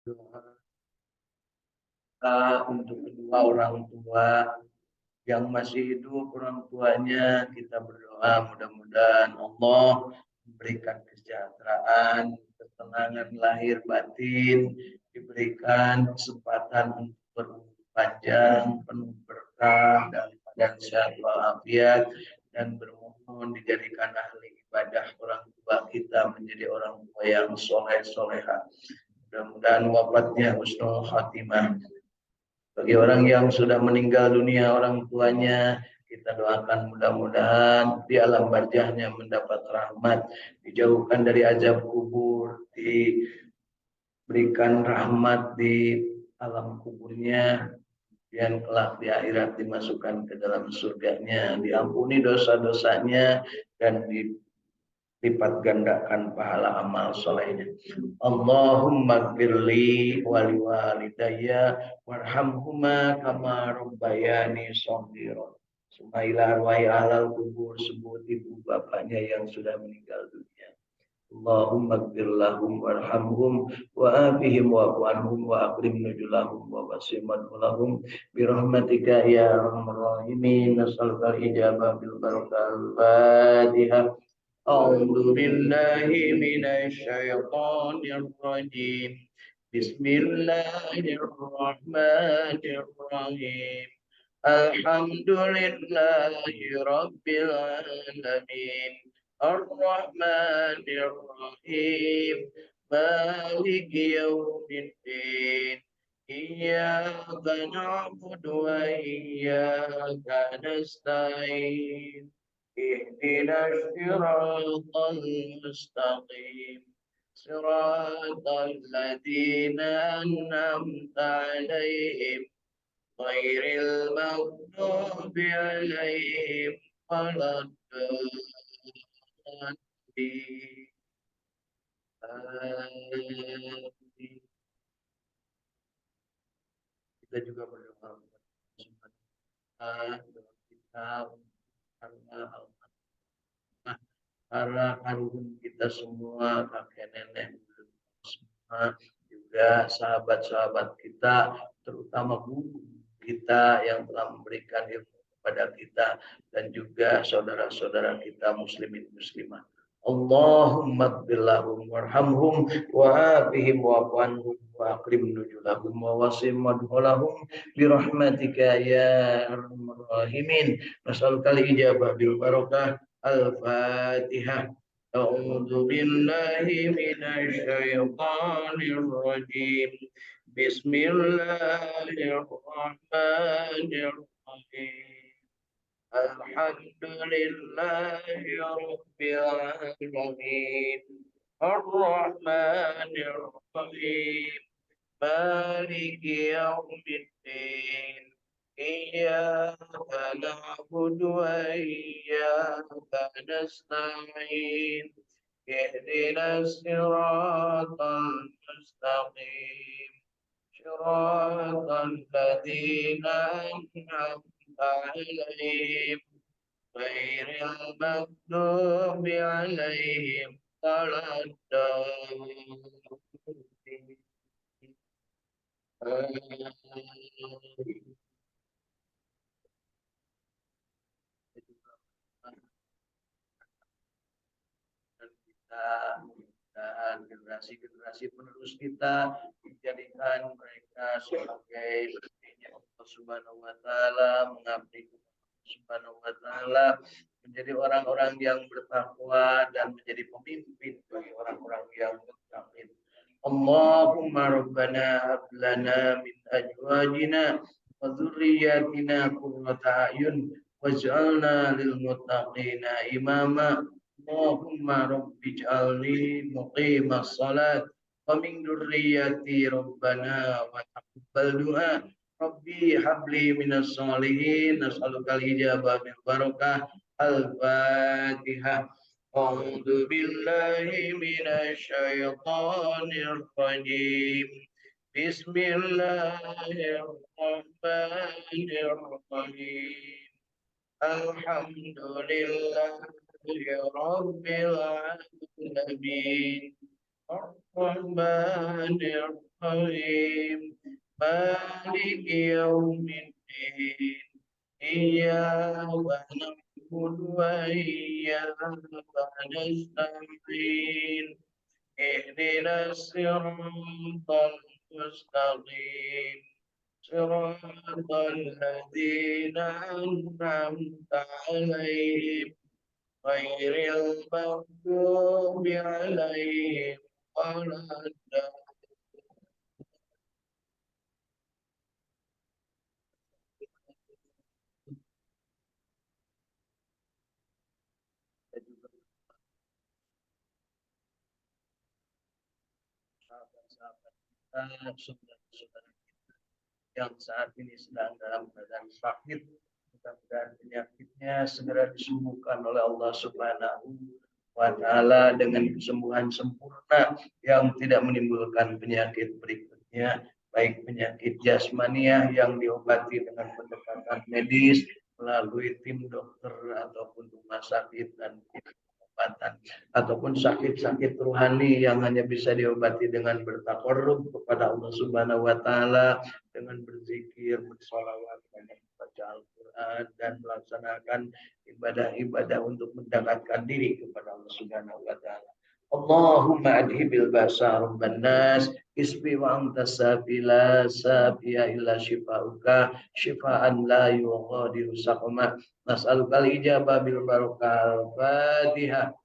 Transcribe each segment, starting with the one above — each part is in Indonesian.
Doa untuk kedua orang tua yang masih hidup, orang tuanya kita berdoa mudah-mudahan Allah memberikan kesejahteraan, ketenangan lahir batin, diberikan kesempatan untuk berumur panjang, penuh berkah dan sehat walafiat, dan bermohon dijadikan ahli ibadah orang tua kita menjadi orang tua yang soleh soleha. Mudah-mudahan wafatnya husnul khatimah. Bagi orang yang sudah meninggal dunia orang tuanya, kita doakan mudah-mudahan di alam barzahnya mendapat rahmat, dijauhkan dari azab kubur, diberikan rahmat di alam kuburnya, dan kelak di akhirat dimasukkan ke dalam surganya, diampuni dosa-dosanya, dan lipat gandakan pahala amal solehnya. Allahumma gfirli wali walidayya warhamhuma kama rabbayani shaghira. Sumailah arwah ahlal kubur, sebut ibu bapaknya yang sudah meninggal dunia. Allahumma gfir lahum warhamhum wa afihim wa anhum wa akrim nuzulahum wa wasimat lahum birahmatika ya arhamar rahimin. Nas'aluka al-ijabah bil barakal Fatihah. أعوذ بالله من الشيطان الرجيم بسم الله الرحمن الرحيم الحمد لله رب العالمين الرحمن الرحيم مالك يوم الدين إياك نعبد وإياك نستعين اهدنا الصراط المستقيم صراط الذين أنعمت عليهم غير المغضوب عليهم ولا الضالين. Kita juga berdoa kepada kita karena para kandung kita semua, kakek nenek semua, juga sahabat-sahabat kita, terutama guru kita yang telah memberikan ilmu kepada kita, dan juga saudara-saudara kita muslimin muslimah. Allahumma gfirlahum warhamhum wa afihim wa anhum wa akrim nuzulahum wa wasim madhulahum birahmatika ya arhamar rahimin. Nas'alukal ijabah bil barakah. Al-Fatihah. A'udzu billahi minasy syaithanir rajim. Bismillahirrahmanirrahim. Alhamdulillahi rabbil alamin. Ar-Rahmanir Rahim. Maliki yaumiddin. إياك نعبد وإياك نستعين اهدنا الصراط المستقيم صراط الذين أنعمت عليهم غير المغضوب عليهم ولا الضالين. Dan generasi-generasi penerus kita dijadikan mereka sebagai sepertinya Allah Subhanahu wa taala, mengabdi Allah Subhanahu wa taala, menjadi orang-orang yang bertakwa dan menjadi pemimpin bagi orang-orang yang bertakwa. Allahumma rabbana hab lana min azwajina wa dzurriyyatina qurrata a'yun waj'alna lil muttaqina imama. Allahumma rabbi ij'alni muqimas salat wa min dzurriyyati rabbana wa taqabbal du'a. Rabbi habli minas solihin. Nas'aluka al-ijabah bil barakah. Al-Fatihah. A'udzu billahi minasy syaithanir rajim. Bismillahirrahmanirrahim. Alhamdulillah Rabbil alamin. الرحمن الرحيم مالك يوم الدين إياك نعبد وإياك نستعين اهدنا الصراط المستقيم صراط الذين أنعمت عليهم غير المغضوب عليهم ولا sahabat-sahabat kita, saudara-saudara yang saat ini sedang dalam keadaan sakit. Mudah-mudahan penyakitnya segera disembuhkan oleh Allah Subhanahu wa Ta'ala dengan kesembuhan sempurna yang tidak menimbulkan penyakit berikutnya, baik penyakit jasmaniah yang diobati dengan pendekatan medis melalui tim dokter ataupun rumah sakit dan pengobatan, ataupun sakit-sakit rohani yang hanya bisa diobati dengan bertakarrub kepada Allah Subhanahu wa Ta'ala, dengan berzikir, bersolawat, membaca Al-Quran, dan melaksanakan ibadah-ibadah untuk mendekatkan diri kepada Allah Subhanahu wa Ta'ala. Allahumma adhibil ba'sa rabban nas isbi wa anta safi la safiya illa shifauka shifaan la yughadiru saqama nas'aluka al-ijabah bil barakah al-fatihah.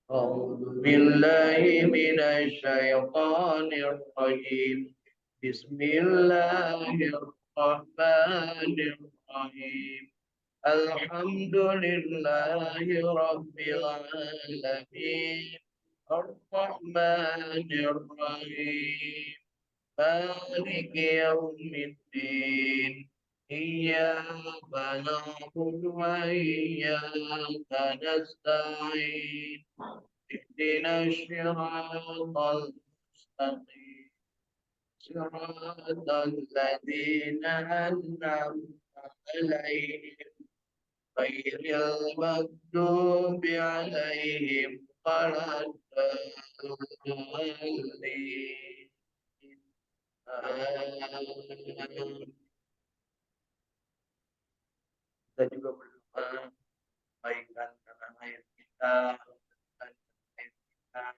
أعوذ بالله من الشيطان الرجيم بسم الله الرحمن الرحيم الحمد لله رب العالمين الرحمن الرحيم مالك يوم الدين إياك نعبد وإياك نستعين اهدنا الصراط المستقيم صراط الذين أنعمت عليهم غير المغضوب عليهم ولا الضالين. Kita juga berdoa baikkan tanah air kita dan air kita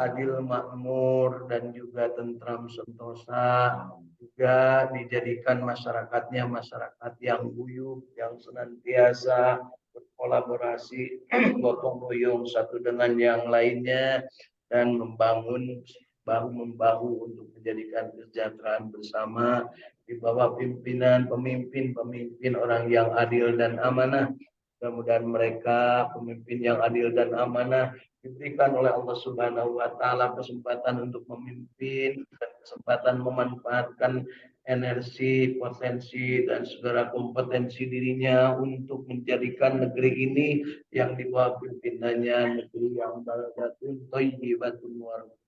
adil makmur dan juga tentram sentosa, juga dijadikan masyarakatnya masyarakat yang guyup, yang senantiasa berkolaborasi gotong royong satu dengan yang lainnya dan membangun bahu membahu untuk menjadikan kesejahteraan bersama di bawah pimpinan pemimpin orang yang adil dan amanah. Mudah-mudahan mereka pemimpin yang adil dan amanah diberikan oleh Allah Subhanahu wa Ta'ala kesempatan untuk memimpin dan kesempatan memanfaatkan energi, potensi, dan segala kompetensi dirinya untuk menjadikan negeri ini yang di bawah pimpinannya negeri yang baldatun thayyibatun warahmatullahi.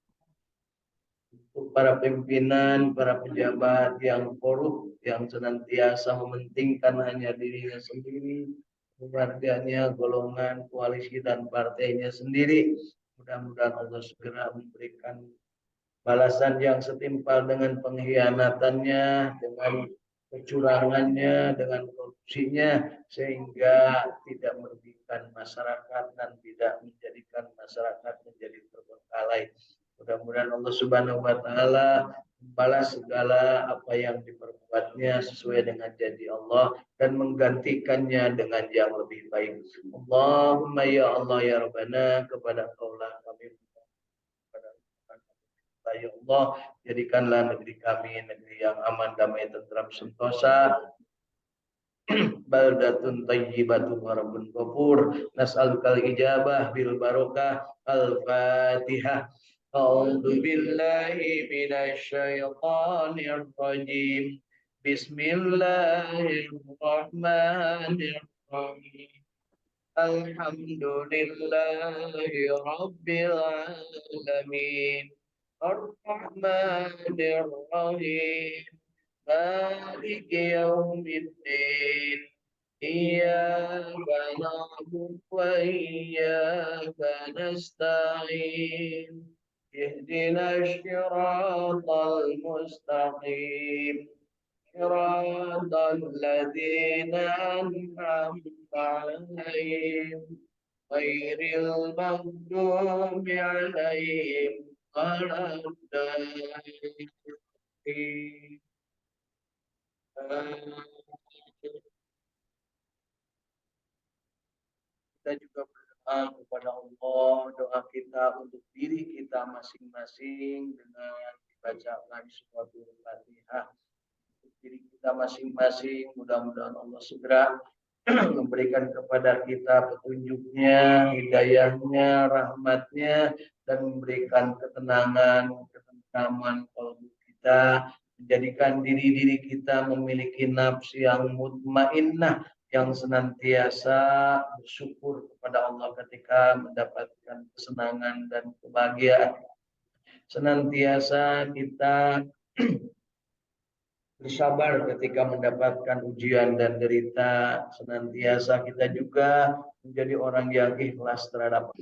Untuk para pimpinan, para pejabat yang korup, yang senantiasa mementingkan hanya dirinya sendiri, keluarganya, golongan, koalisi, dan partainya sendiri. Mudah-mudahan Allah segera memberikan balasan yang setimpal dengan pengkhianatannya, dengan kecurangannya, dengan korupsinya, sehingga tidak merugikan masyarakat dan tidak menjadikan masyarakat menjadi terbengkalai. Mudah-mudahan Allah Subhanahu wa Ta'ala membalas segala apa yang diperbuatnya sesuai dengan janji Allah dan menggantikannya dengan yang lebih baik. Allahumma ya Allah ya Rabbana, kepada Kaulah kami, ya Allah, jadikanlah negeri kami negeri yang aman, damai, tentram, sentosa, baldatun thayyibatun wa rabbun ghafur. Nas'alukal ijabah bil barakah. Al-Fatihah. A'udzu billahi minasy syaithanir rajim. Bismillahirrahmanirrahim. Alhamdulillahi rabbil alamin. Ar-Rahmanir Rahim. Maliki yaumiddin. Iyyaka na'budu wa iyyaka nasta'in. Ihdinas siratal mustaqim. Siratal ladzina an'amta 'alaihim ghairil maghdubi 'alaihim waladdallin. Kita juga berdoa kepada Allah, doa kita untuk diri kita masing-masing dengan dibacakan suatu Fatihah untuk diri kita masing-masing. Mudah-mudahan Allah segera memberikan kepada kita petunjuknya, hidayahnya, rahmatnya, dan memberikan ketenangan, ketentraman kalbu kita, menjadikan diri-diri kita memiliki nafsu yang mutmainnah, yang senantiasa bersyukur kepada Allah ketika mendapatkan kesenangan dan kebahagiaan. Senantiasa kita bersabar ketika mendapatkan ujian dan derita. Senantiasa kita juga menjadi orang yang ikhlas terhadap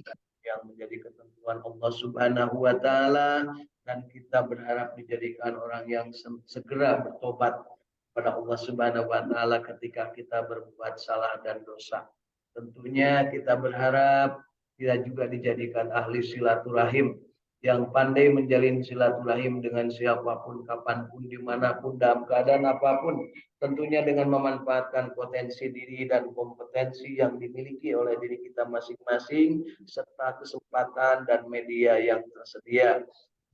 yang menjadi ketentuan Allah Subhanahu wa taala, dan kita berharap dijadikan orang yang segera bertobat kepada Allah Subhanahu wa taala ketika kita berbuat salah dan dosa. Tentunya kita berharap kita juga dijadikan ahli silaturahim yang pandai menjalin silaturahim dengan siapapun, kapanpun, dimanapun, dalam keadaan apapun. Tentunya dengan memanfaatkan potensi diri dan kompetensi yang dimiliki oleh diri kita masing-masing, serta kesempatan dan media yang tersedia.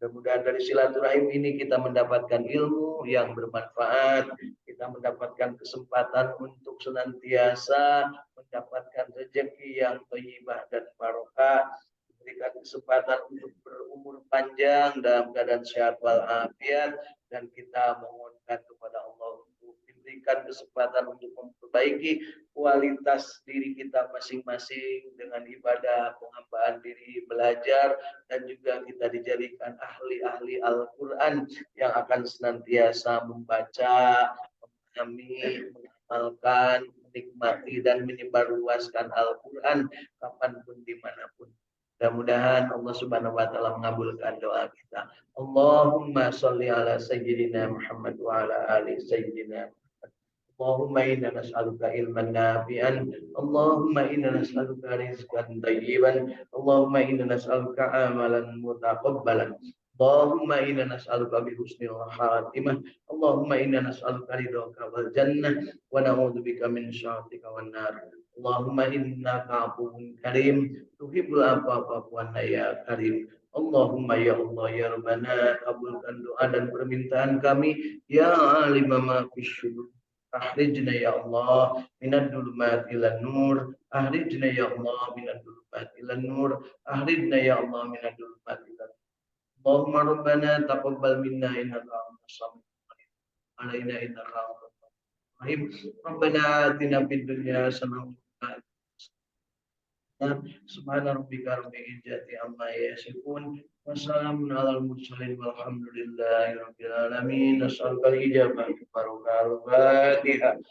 Mudah-mudahan dari silaturahim ini kita mendapatkan ilmu yang bermanfaat, kita mendapatkan kesempatan untuk senantiasa mendapatkan rezeki yang thayyibah dan barokah, diberikan kesempatan untuk berumur panjang dalam keadaan sehat walafiat, dan kita memohonkan kepada Allah untuk diberikan kesempatan untuk memperbaiki kualitas diri kita masing-masing dengan ibadah, penghambaan diri, belajar, dan juga kita dijadikan ahli-ahli Al-Quran yang akan senantiasa membaca, memahami, mengamalkan, menikmati, dan menyebarluaskan Al-Quran kapanpun, dimanapun. Mudah-mudahan Allah Subhanahu wa taala mengabulkan doa kita. Allahumma sholli ala sayyidina Muhammad wa ala ali sayyidina Muhammad. Allahumma inna nas'aluka ilman nafi'an. Allahumma inna nas'aluka rizqan thayyiban. Allahumma inna nas'aluka amalan mutaqabbalan. Allahumma inna nas'aluka bi husnil khatimah. Allahumma inna nas'aluka ridhaka wal jannah wa na'udzubika min syarrika wan nar. Allahumma innaka afuwwun karim tuhibbul afwa fa'fu anna ya karim. Allahumma ya Allah ya Rabbana, kabulkan doa dan permintaan kami, ya alima ma fisyudur. Ahrijna ya Allah minad dulumat ilan nur. Ahrijna ya Allah minad dulumat ilan nur. Ahrijna ya Allah minad dulumat ilan nur. Allahumma rabbana taqabbal minna innaka antas samiul alaina innaka antas rahim. Rabbana atina fid dunya hasanah. Subhana rabbika rabbil izzati amma yasifun wa salamun alal mursalin walhamdulillahi rabbil alamin. As'alukal ijabah barokahul Fatihah.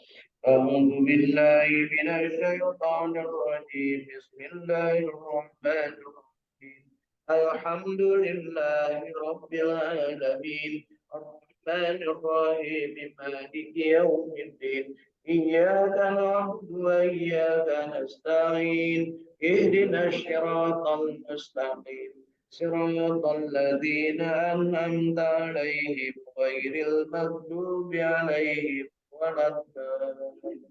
A'udzu billahi minasy syaithanir rajim. Bismillahirrahmanirrahim. Alhamdulillahi rabbil alamin. Ar-Rahmanir Rahim. Maliki yaumiddin. Iyyaka na'budu wa iyyaka nasta'in. Ihdinas siratal mustaqim. Siratal ladzina an'amta 'alaihim ghairil maghdubi 'alaihim waladdallin.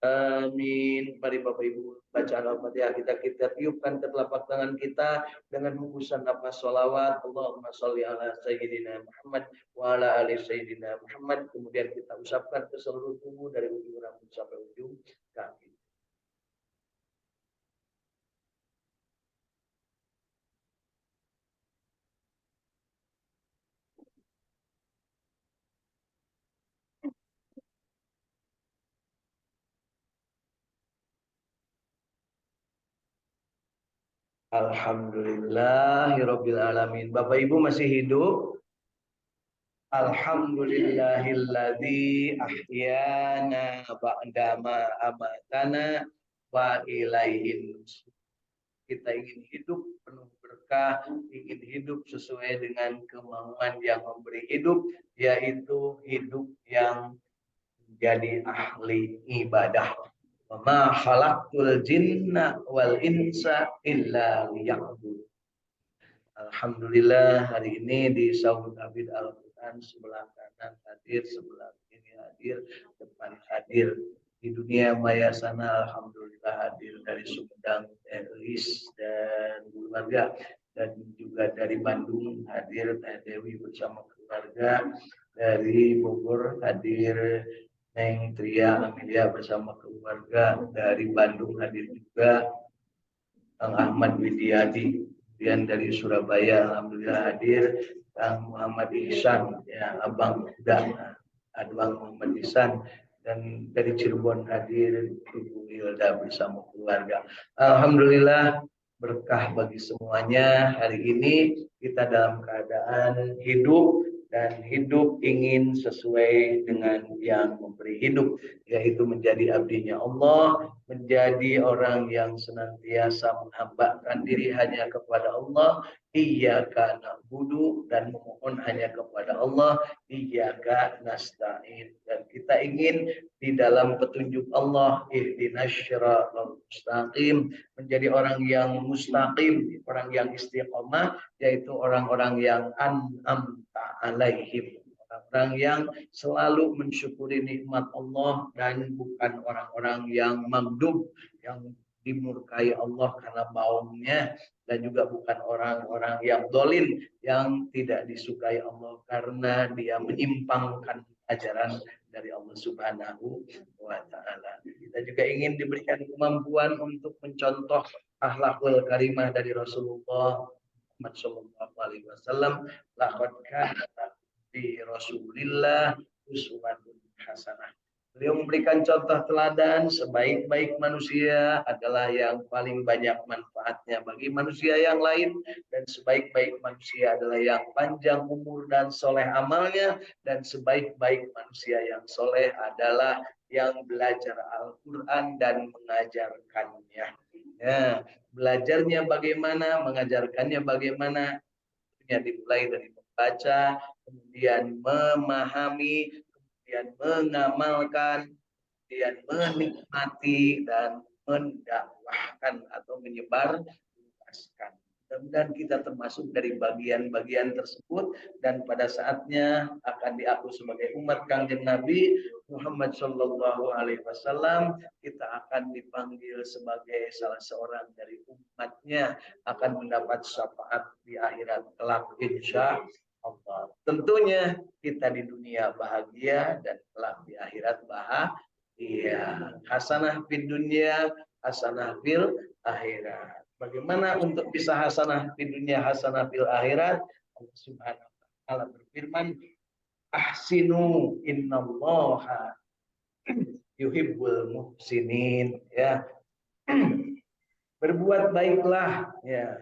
Amin. Mari Bapak Ibu baca Al-Fatihah, kita tiupkan ke telapak tangan kita dengan hembusan nafas sholawat. Allahumma sholli ala sayyidina Muhammad wa ala ali sayyidina Muhammad. Kemudian kita usapkan ke seluruh tubuh dari ujung rambut sampai ujung kaki. Alhamdulillahirabbil alamin. Bapak Ibu masih hidup? Alhamdulillahilladzi ahyana ba'dama amatana wa ilaihin nusyur. Kita ingin hidup penuh berkah, ingin hidup sesuai dengan kemauan yang memberi hidup, yaitu hidup yang menjadi ahli ibadah. Wa ma khalaqtul jinna wal insa illa liya'budun. Alhamdulillah hari ini di Saud Abid Al-Quran sebelah kanan hadir, sebelah kiri hadir, depan hadir. Di dunia maya sana Alhamdulillah hadir dari Sumedang, Elis dan keluarga, dan juga dari Bandung hadir Teh Dewi bersama keluarga, dari Bogor hadir Neng Tria Amelia bersama keluarga, dari Bandung hadir juga Kang Ahmad Widiadi, kemudian dari Surabaya Alhamdulillah hadir Kang Muhammad Ihsan, ya Abang Uda, Abang Muhammad Ihsan, dan dari Cirebon hadir Ibu Hilda bersama keluarga. Alhamdulillah berkah bagi semuanya. Hari ini kita dalam keadaan hidup dan hidup ingin sesuai dengan yang memberi hidup, yaitu menjadi abdinya Allah, menjadi orang yang senantiasa menghambakan diri hanya kepada Allah, iyyaka na'budu, dan memohon hanya kepada Allah, iyyaka nasta'in. Dan kita ingin di dalam petunjuk Allah, ihdinas syiratal mustaqim, menjadi orang yang mustaqim, orang yang istiqomah, yaitu orang-orang yang an'amta alaihim, orang yang selalu mensyukuri nikmat Allah dan bukan orang-orang yang maghdub, yang dimurkai Allah karena baumnya, dan juga bukan orang-orang yang dolin, yang tidak disukai Allah karena dia menyimpangkan ajaran dari Allah Subhanahu wa Ta'ala. Kita juga ingin diberikan kemampuan untuk mencontoh akhlakul karimah dari Rasulullah Muhammad Shallallahu Alaihi Wasallam. Laqad kana fi Rasulillah uswatun hasanah. Beliau memberikan contoh teladan, sebaik-baik manusia adalah yang paling banyak manfaatnya bagi manusia yang lain, dan sebaik-baik manusia adalah yang panjang umur dan soleh amalnya, dan sebaik-baik manusia yang soleh adalah yang belajar Al-Quran dan mengajarkannya. Ya, belajarnya bagaimana, mengajarkannya bagaimana, ya dimulai dari membaca, kemudian memahami, kemudian mengamalkan, kemudian menikmati, dan mendakwahkan atau menyebar luaskan. Mudah-mudahan kita termasuk dari bagian-bagian tersebut, dan pada saatnya akan diaku sebagai umat Kangjeng Nabi Muhammad Shallallahu Alaihi Wasallam. Kita akan dipanggil sebagai salah seorang dari umatnya, akan mendapat syafaat di akhirat kelak insya Allah. Tentunya kita di dunia bahagia dan kelak di akhirat bahagia. Hasanah fid dunya, hasanah fil akhirat. Bagaimana untuk bisa hasanah di dunia, hasanah fil akhirat? Allah Subhanahu wa taala berfirman, ahsinu innallaha yuhibbul muhsinin, ya. Berbuat baiklah, ya.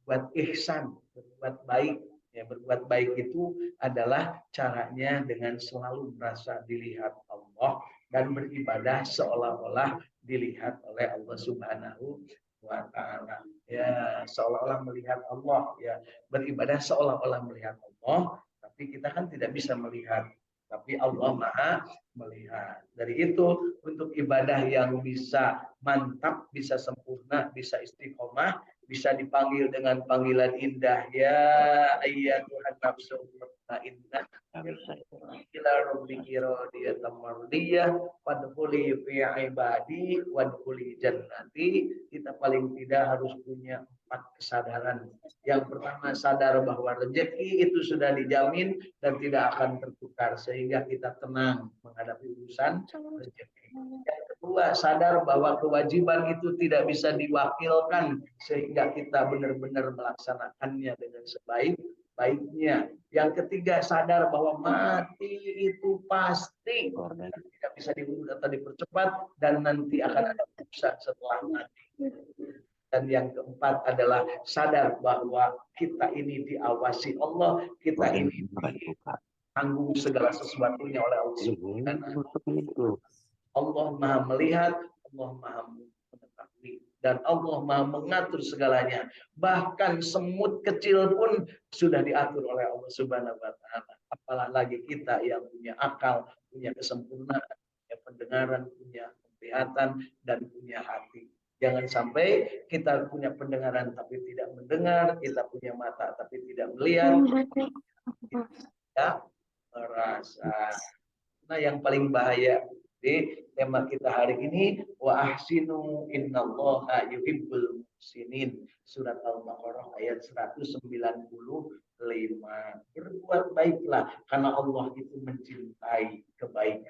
Buat ihsan, berbuat baik. Ya, berbuat baik itu adalah caranya dengan selalu merasa dilihat Allah dan beribadah seolah-olah dilihat oleh Allah Subhanahu wa Ta'ala. Ya, seolah-olah melihat Allah, ya, beribadah seolah-olah melihat Allah, tapi kita kan tidak bisa melihat, tapi Allah Maha melihat. Dari itu, untuk ibadah yang bisa mantap, bisa sempurna, bisa istiqomah, bisa dipanggil dengan panggilan indah, ya ayyatuhan nafsul mutmainnah ila rabbiki radiyatan mardiyah fadkhuli fi ibadi wadkhuli jannati. Kita paling tidak harus punya 4 kesadaran. Yang pertama, sadar bahwa rezeki itu sudah dijamin dan tidak akan tertukar, sehingga kita tenang menghadapi urusan rezeki. Yang kedua, sadar bahwa kewajiban itu tidak bisa diwakilkan, sehingga kita benar-benar melaksanakannya dengan sebaik-baiknya. Yang ketiga, sadar bahwa mati itu pasti, tidak bisa diundur atau dipercepat, dan nanti akan ada urusan setelah mati. Dan yang keempat adalah sadar bahwa kita ini diawasi Allah, kita ini tanggung segala sesuatunya oleh Allah Subhanahu. Allah Maha melihat, Allah Maha mengetahui, dan Allah Maha mengatur segalanya. Bahkan semut kecil pun sudah diatur oleh Allah Subhanahu wa taala. Apalagi kita yang punya akal, punya kesempurnaan, punya pendengaran, punya penglihatan, dan punya hati. Jangan sampai kita punya pendengaran tapi tidak mendengar, kita punya mata tapi tidak melihat, kita tidak merasa. Nah, yang paling bahaya di tema kita hari ini, wa ahsinu innallaha yuhibbul muhsinin. Surat Al-Baqarah ayat 195. Berbuat baiklah karena Allah itu mencintai kebaikan.